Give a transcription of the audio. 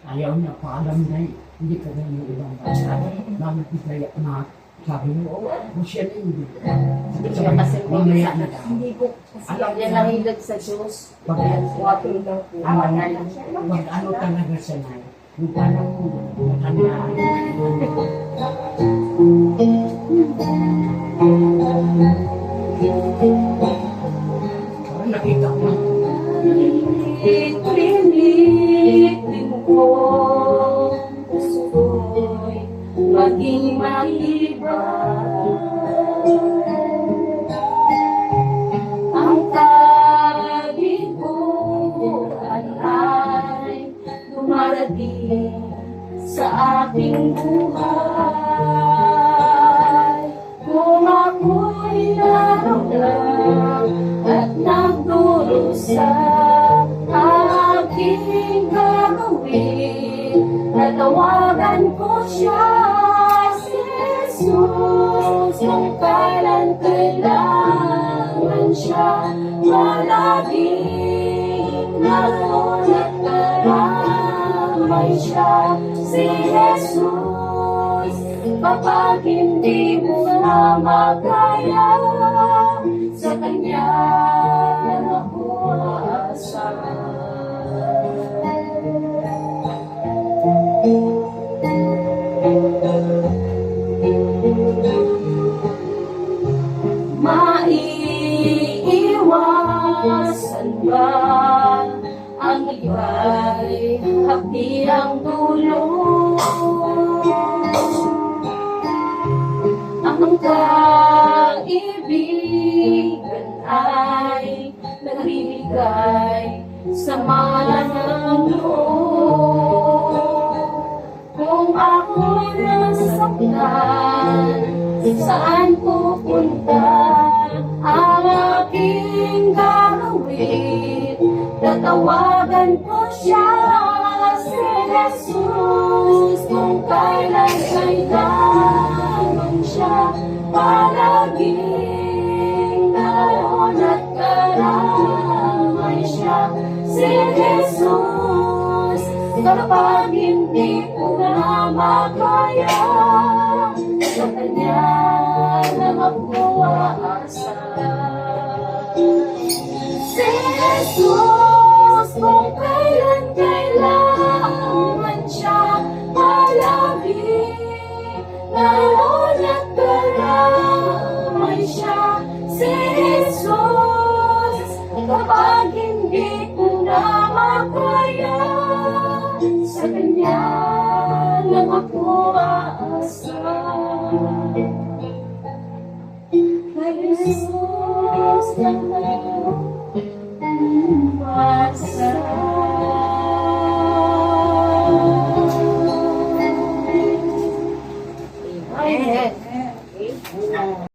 Ayaw niya, paalam na eh. Hindi ka rin yung ibang bata. Bakit di kaya na sabi mo, oh, siya na hindi. Siya kasi mamaya na daw. hindi po. Kasi Alam yan niya. nahilig sa Diyos. Pag, Water lang po. pag ano talaga siya na, yung parang matandaan. Parang nakita ko lang. Pinitin ko gusto'y maging maibay. Ang kabiguan ay dumarating sa aking buhay. Kung ako'y naroon at nagdurusa, aking gagawin, natawagan ko siya, si Jesus, kung kailan kailangan siya, palaging naroon at karamay siya, si Jesus, kapag hindi mo na makaya, sa Kanya ako aasa. Maiiwasan ba ang iba'y hapdi ang tulong? Ang kaibigan ay nagbibigay sa malang loob. Kung ako'y nasaktan, saan pupunta ang aking gagawin? Tatawagan ko siya, si Jesus, kung kailan kailangan siya, palaging naroon at karamay siya, si Jesus, kapag hindi ko na makaya, sa Kanya lang ako aasa. Si Jesus, kung kailan kailangan siya, palaging naroon at karamay siya, si Jesus, kapag hindi ko na makaya, sa Kanya lang ako aasa. Kay Jesus lang ako umaasa.